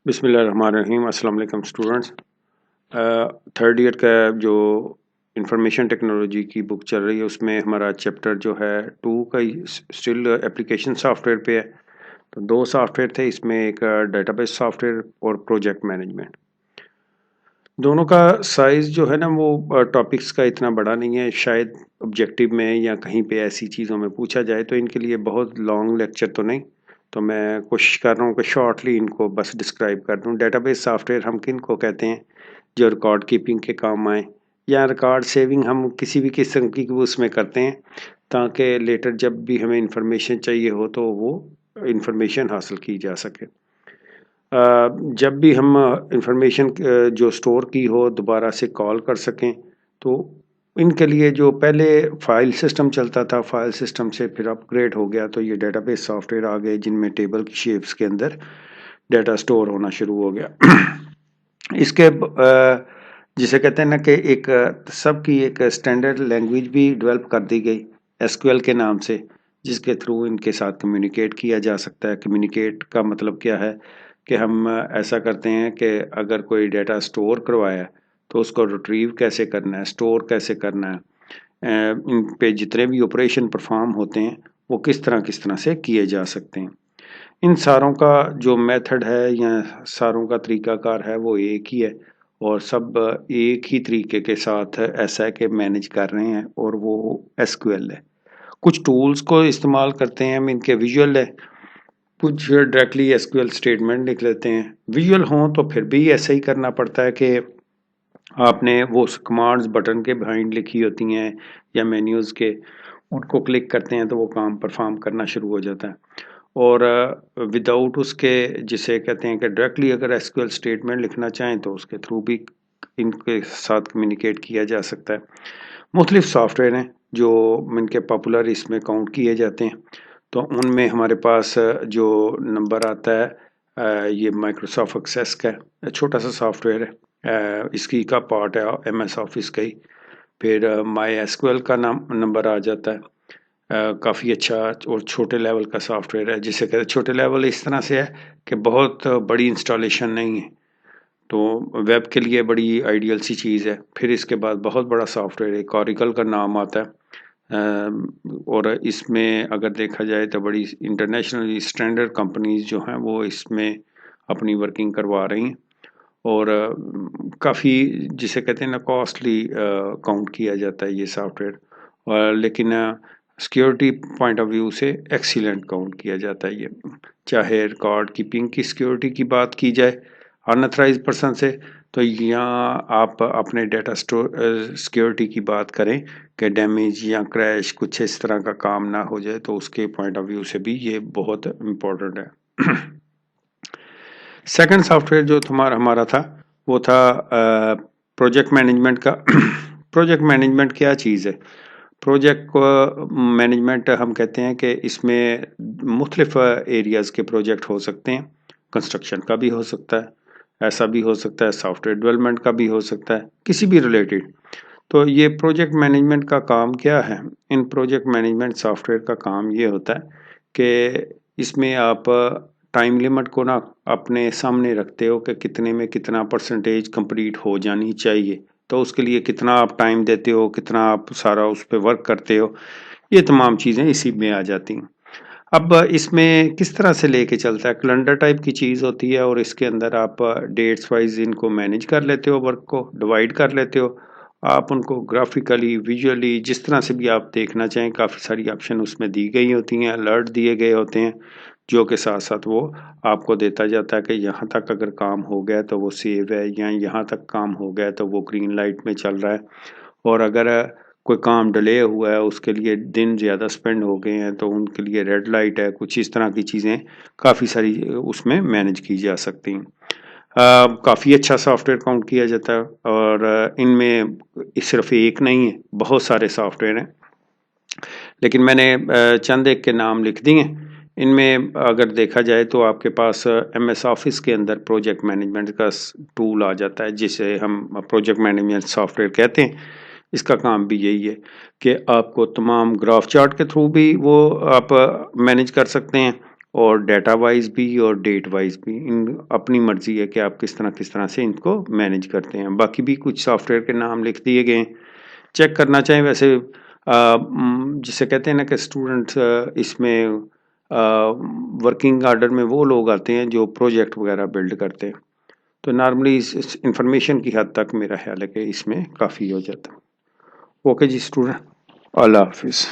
बिस्मिल्लाहिर्रहमानिर्रहीम। अस्सलाम वालेकुम स्टूडेंट्स। थर्ड ईयर का जो इंफॉर्मेशन टेक्नोलॉजी की बुक चल रही है उसमें हमारा चैप्टर जो है 2 का स्टिल एप्लीकेशन सॉफ्टवेयर पे है। तो 2 सॉफ्टवेयर थे इसमें, एक डेटाबेस सॉफ्टवेयर और प्रोजेक्ट मैनेजमेंट। दोनों का साइज़ जो है ना वो टॉपिक्स का इतना बड़ा नहीं है, शायद ऑब्जेक्टिव में या कहीं पे ऐसी चीज़ों में पूछा जाए तो इनके लिए बहुत लॉन्ग लेक्चर तो नहीं। तो मैं कोशिश कर रहा हूँ कि शॉर्टली इनको बस डिस्क्राइब कर दूँ। डेटाबेस सॉफ्टवेयर हम किन को कहते हैं? जो रिकॉर्ड कीपिंग के काम आए या रिकॉर्ड सेविंग हम किसी भी किस्म की उसमें करते हैं, ताकि लेटर जब भी हमें इंफॉर्मेशन चाहिए हो तो वो इंफॉर्मेशन हासिल की जा सके। जब भी हम इंफॉर्मेशन जो स्टोर की हो दोबारा से कॉल कर सकें, तो इनके लिए जो पहले फाइल सिस्टम चलता था, फाइल सिस्टम से फिर अपग्रेड हो गया तो ये डेटाबेस सॉफ्टवेयर आ गए जिनमें टेबल की शेप्स के अंदर डाटा स्टोर होना शुरू हो गया। इसके जिसे कहते हैं ना कि एक सबकी एक स्टैंडर्ड लैंग्वेज भी डेवलप कर दी गई एसक्यूएल के नाम से, जिसके थ्रू इनके साथ कम्युनिकेट किया जा सकता है। कम्युनिकेट का मतलब क्या है कि हम ऐसा करते हैं कि अगर कोई डाटा स्टोर करवाया है तो उसको रिट्रीव कैसे करना है, स्टोर कैसे करना है, इन पे जितने भी ऑपरेशन परफॉर्म होते हैं वो किस तरह से किए जा सकते हैं। इन सारों का जो मेथड है या सारों का तरीकाकार है वो एक ही है और सब एक ही तरीके के साथ ऐसा है कि मैनेज कर रहे हैं और वो एसक्यूएल है। कुछ टूल्स को इस्तेमाल करते हैं हम, इनके विजुअल है, कुछ डायरेक्टली एसक्यूएल स्टेटमेंट लिख लेते हैं। विजुअल हों तो फिर भी ऐसा ही करना पड़ता है कि आपने वो कमांड्स बटन के बिहाइंड लिखी होती हैं या मेन्यूज़ के, उनको क्लिक करते हैं तो वो काम परफॉर्म करना शुरू हो जाता है। और विदाउट उसके जिसे कहते हैं कि डायरेक्टली अगर एसक्यूएल स्टेटमेंट लिखना चाहें तो उसके थ्रू भी इनके साथ कम्युनिकेट किया जा सकता है। मुख्तलिफ सॉफ्टवेयर हैं जो इनके पॉपुलर इसमें काउंट किए जाते हैं। तो उनमें हमारे पास जो नंबर आता है ये माइक्रोसॉफ्ट एक्सेस का है, छोटा सा सॉफ्टवेयर है। इसकी का पार्ट है एमएस ऑफिस का ही। फिर माई एसक्यूएल का नाम नंबर आ जाता है। काफ़ी अच्छा और छोटे लेवल का सॉफ्टवेयर है, जिसे कहते हैं छोटे लेवल इस तरह से है कि बहुत बड़ी इंस्टॉलेशन नहीं है, तो वेब के लिए बड़ी आइडियल सी चीज़ है। फिर इसके बाद बहुत बड़ा सॉफ्टवेयर एक ऑरेकल का नाम आता है, और इसमें अगर देखा जाए तो बड़ी इंटरनेशनल स्टैंडर्ड कंपनीज जो हैं वो इसमें अपनी वर्किंग करवा रही हैं और काफ़ी जिसे कहते हैं ना कॉस्टली काउंट किया जाता है ये सॉफ्टवेयर, लेकिन सिक्योरिटी पॉइंट ऑफ व्यू से एक्सीलेंट काउंट किया जाता है ये। चाहे रिकॉर्ड कीपिंग की सिक्योरिटी की बात की जाए अनऑथराइज्ड पर्सन से, तो यहाँ आप अपने डाटा स्टोर सिक्योरिटी की बात करें कि डैमेज या क्रैश कुछ इस तरह का काम ना हो जाए, तो उसके पॉइंट ऑफ व्यू से भी ये बहुत इम्पोर्टेंट है। सेकंड सॉफ्टवेयर जो हमारा था वो था प्रोजेक्ट मैनेजमेंट का। प्रोजेक्ट मैनेजमेंट क्या चीज़ है? प्रोजेक्ट को मैनेजमेंट हम कहते हैं कि इसमें मुख्तलिफ एरियाज़ के प्रोजेक्ट हो सकते हैं। कंस्ट्रक्शन का भी हो सकता है, ऐसा भी हो सकता है सॉफ्टवेयर डेवलपमेंट का भी हो सकता है, किसी भी रिलेटेड। तो ये प्रोजेक्ट मैनेजमेंट का काम क्या है? इन प्रोजेक्ट मैनेजमेंट सॉफ्टवेयर का काम ये होता है कि इसमें आप टाइम लिमिट को ना अपने सामने रखते हो कि कितने में कितना परसेंटेज कंप्लीट हो जानी चाहिए, तो उसके लिए कितना आप टाइम देते हो, कितना आप सारा उस पर वर्क करते हो, ये तमाम चीज़ें इसी में आ जाती हैं। अब इसमें किस तरह से लेके चलता है, कैलेंडर टाइप की चीज़ होती है और इसके अंदर आप डेट्स वाइज इनको मैनेज कर लेते हो, वर्क को डिवाइड कर लेते हो। आप उनको ग्राफिकली विजुअली जिस तरह से भी आप देखना चाहें, काफ़ी सारी ऑप्शन उसमें दी गई होती हैं, अलर्ट दिए गए होते हैं जो के साथ साथ वो आपको देता जाता है कि यहाँ तक अगर काम हो गया तो वो सेव है, या यहाँ तक काम हो गया तो वो ग्रीन लाइट में चल रहा है, और अगर कोई काम डिले हुआ है उसके लिए दिन ज़्यादा स्पेंड हो गए हैं तो उनके लिए रेड लाइट है। कुछ इस तरह की चीज़ें काफ़ी सारी उसमें मैनेज की जा सकती हैं। काफ़ी अच्छा सॉफ्टवेयर काउंट किया जाता है और इनमें सिर्फ एक नहीं है, बहुत सारे सॉफ्टवेयर हैं, लेकिन मैंने चंद एक के नाम लिख दिए। इनमें अगर देखा जाए तो आपके पास एमएस ऑफिस के अंदर प्रोजेक्ट मैनेजमेंट का टूल आ जाता है जिसे हम प्रोजेक्ट मैनेजमेंट सॉफ्टवेयर कहते हैं। इसका काम भी यही है कि आपको तमाम ग्राफ चार्ट के थ्रू भी वो आप मैनेज कर सकते हैं और डाटा वाइज भी और डेट वाइज भी। इन अपनी मर्जी है कि आप किस तरह से इनको मैनेज करते हैं। बाकी भी कुछ सॉफ्टवेयर के नाम लिख दिए गए हैं, चेक करना चाहें। वैसे जिसे कहते हैं ना कि स्टूडेंट्स इसमें वर्किंग आर्डर में वो लोग आते हैं जो प्रोजेक्ट वगैरह बिल्ड करते हैं, तो नॉर्मली इस इंफॉर्मेशन की हद तक मेरा ख्याल है कि इसमें काफ़ी हो जाता है। ओके जी स्टूडेंट, अल्लाह हाफिज़।